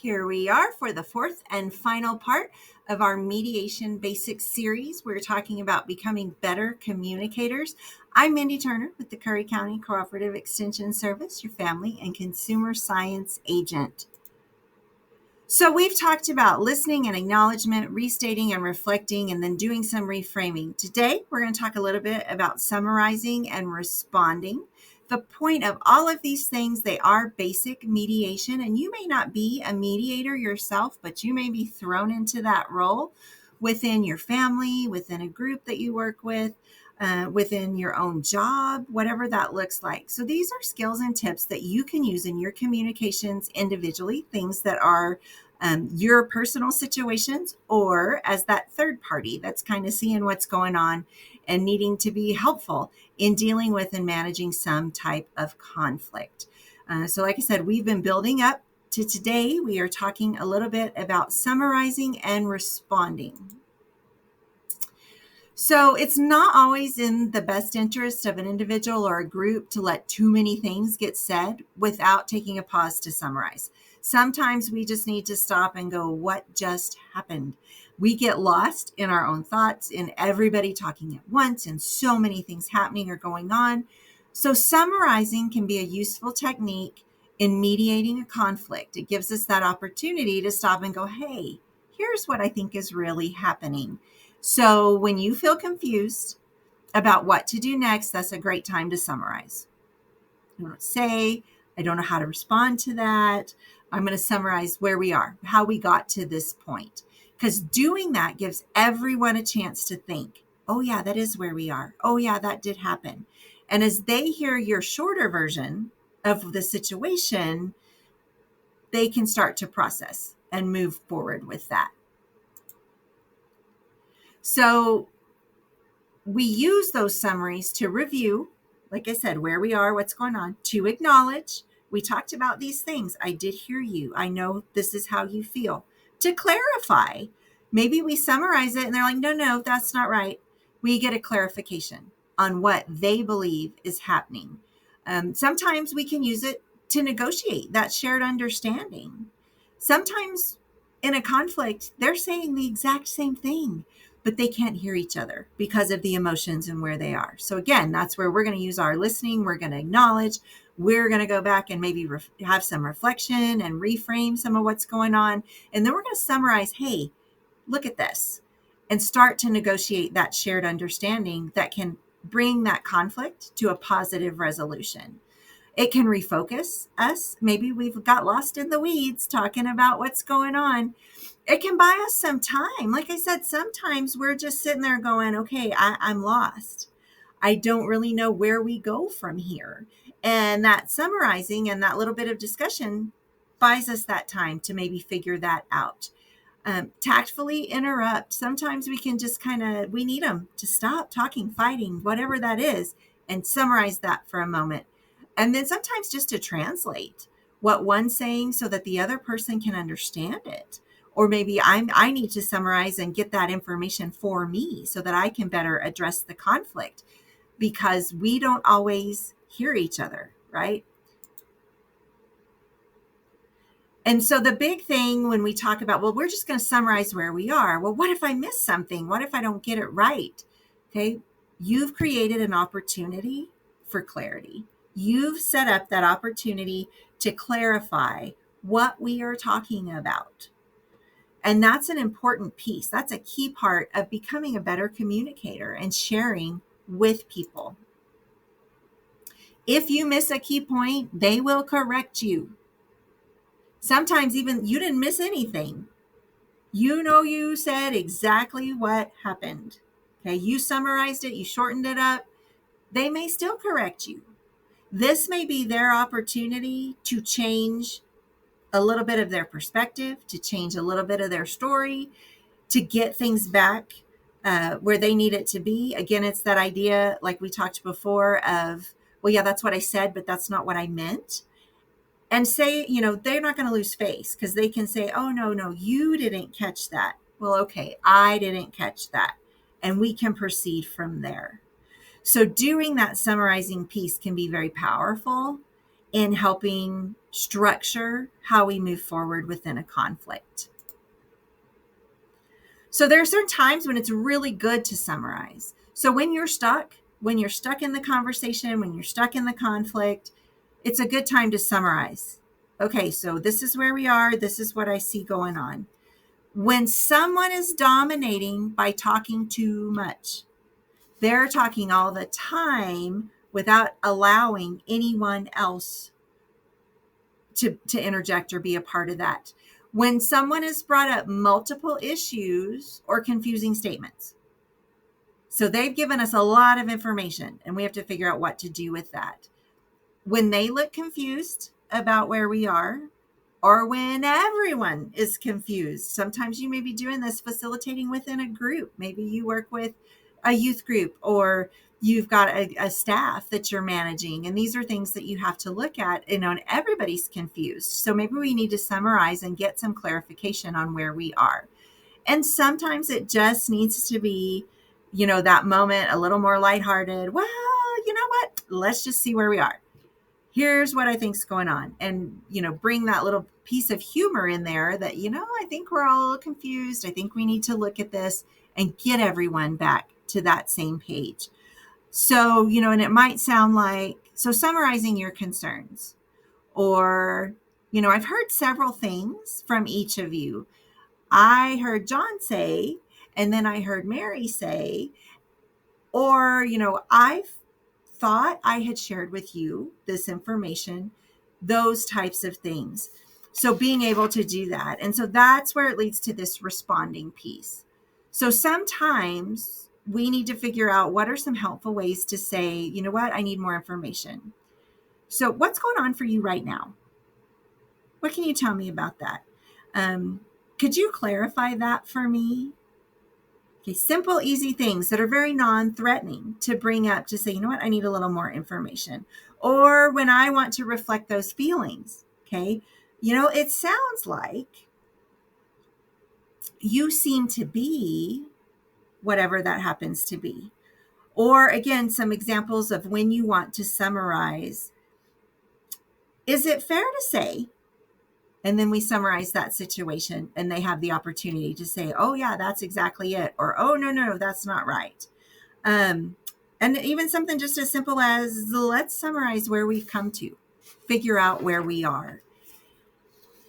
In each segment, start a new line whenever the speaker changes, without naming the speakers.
Here we are for the fourth and final part of our mediation basics series. We're talking about becoming better communicators. I'm Mindy Turner with the Curry County Cooperative Extension Service, your family and consumer science agent. So we've talked about listening and acknowledgement, restating and reflecting, and then doing some reframing. Today, we're going to talk a little bit about summarizing and responding. The point of all of these things, they are basic mediation, and you may not be a mediator yourself, but you may be thrown into that role within your family, within a group that you work with, within your own job, whatever that looks like. So these are skills and tips that you can use in your communications individually, things that are your personal situations, or as that third party that's kind of seeing what's going on and needing to be helpful in dealing with and managing some type of conflict. So like I said, we've been building up to today. We are talking a little bit about summarizing and responding. So it's not always in the best interest of an individual or a group to let too many things get said without taking a pause to summarize. Sometimes we just need to stop and go, what just happened? We get lost in our own thoughts, in everybody talking at once, and so many things happening or going on. So summarizing can be a useful technique in mediating a conflict. It gives us that opportunity to stop and go, hey, here's what I think is really happening. So when you feel confused about what to do next, that's a great time to summarize. You don't say, I don't know how to respond to that. I'm going to summarize where we are, how we got to this point. Because doing that gives everyone a chance to think, oh yeah, that is where we are. Oh yeah, that did happen. And as they hear your shorter version of the situation, they can start to process and move forward with that. So we use those summaries to review, like I said, where we are, what's going on, to acknowledge. We talked about these things. I did hear you. I know this is how you feel. To clarify, maybe we summarize it and they're like, no, that's not right. We get a clarification on what they believe is happening. Sometimes we can use it to negotiate that shared understanding. Sometimes in a conflict, they're saying the exact same thing, but they can't hear each other because of the emotions and where they are. So again, that's where we're going to use our listening. We're going to acknowledge. We're going to go back and maybe have some reflection and reframe some of what's going on. And then we're going to summarize, hey, look at this, and start to negotiate that shared understanding that can bring that conflict to a positive resolution. It can refocus us. Maybe we've got lost in the weeds talking about what's going on. It can buy us some time. Like I said, sometimes we're just sitting there going, okay, I'm lost. I don't really know where we go from here. And that summarizing and that little bit of discussion buys us that time to maybe figure that out. Tactfully interrupt. Sometimes we can just we need them to stop talking, fighting, whatever that is, and summarize that for a moment. And then sometimes just to translate what one's saying so that the other person can understand it. Or maybe I need to summarize and get that information for me so that I can better address the conflict, because we don't always hear each other, right? And so the big thing when we talk about, well, we're just going to summarize where we are. Well, what if I miss something? What if I don't get it right? Okay, you've created an opportunity for clarity. You've set up that opportunity to clarify what we are talking about. And that's an important piece. That's a key part of becoming a better communicator and sharing with people. If you miss a key point, they will correct you. Sometimes even you didn't miss anything. You said exactly what happened. Okay, you summarized it, you shortened it up. They may still correct you. This may be their opportunity to change a little bit of their perspective, to change a little bit of their story, to get things back where they need it to be. Again, it's that idea, like we talked before, of, well, yeah, that's what I said, but that's not what I meant. And say, they're not going to lose face, because they can say, oh, no, you didn't catch that. Well, okay, I didn't catch that. And we can proceed from there. So doing that summarizing piece can be very powerful in helping structure how we move forward within a conflict. So there are certain times when it's really good to summarize. So when you're stuck in the conversation, when you're stuck in the conflict, it's a good time to summarize. Okay, so this is where we are. This is what I see going on. When someone is dominating by talking too much, they're talking all the time without allowing anyone else to interject or be a part of that. When someone has brought up multiple issues or confusing statements. So they've given us a lot of information and we have to figure out what to do with that. When they look confused about where we are, or when everyone is confused. Sometimes you may be doing this facilitating within a group. Maybe you work with a youth group, or you've got a staff that you're managing. And these are things that you have to look at, and everybody's confused. So maybe we need to summarize and get some clarification on where we are. And sometimes it just needs to be, that moment a little more lighthearted. Well, you know what? Let's just see where we are. Here's what I think's going on. And, bring that little piece of humor in there that, I think we're all confused. I think we need to look at this and get everyone back to that same page. So, and it might sound like, summarizing your concerns, or, I've heard several things from each of you. I heard John say, and then I heard Mary say, or, I've thought I had shared with you this information, those types of things. So being able to do that. And so that's where it leads to this responding piece. So sometimes we need to figure out what are some helpful ways to say, you know what, I need more information. So what's going on for you right now? What can you tell me about that? Could you clarify that for me? Okay, simple, easy things that are very non-threatening to bring up to say, you know what, I need a little more information. Or when I want to reflect those feelings, okay, it sounds like you seem to be whatever that happens to be. Or again, some examples of when you want to summarize. Is it fair to say? And then we summarize that situation and they have the opportunity to say, oh yeah, that's exactly it. Or, oh, no, that's not right. And even something just as simple as, let's summarize where we've come to, figure out where we are.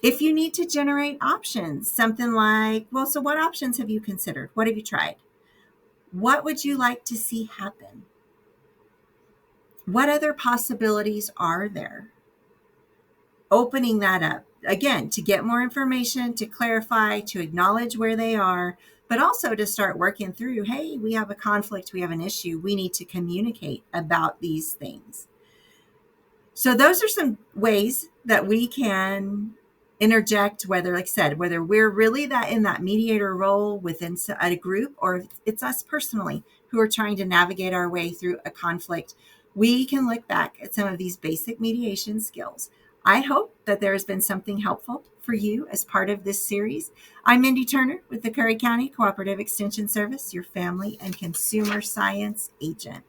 If you need to generate options, something like, well, so what options have you considered? What have you tried? What would you like to see happen? What other possibilities are there? Opening that up. Again, to get more information, to clarify, to acknowledge where they are, but also to start working through, hey, we have a conflict, we have an issue, we need to communicate about these things. So those are some ways that we can interject, whether, like I said, whether we're really in that mediator role within a group, or it's us personally who are trying to navigate our way through a conflict. We can look back at some of these basic mediation skills. I hope that there has been something helpful for you as part of this series. I'm Mindy Turner with the Curry County Cooperative Extension Service, your family and consumer science agent.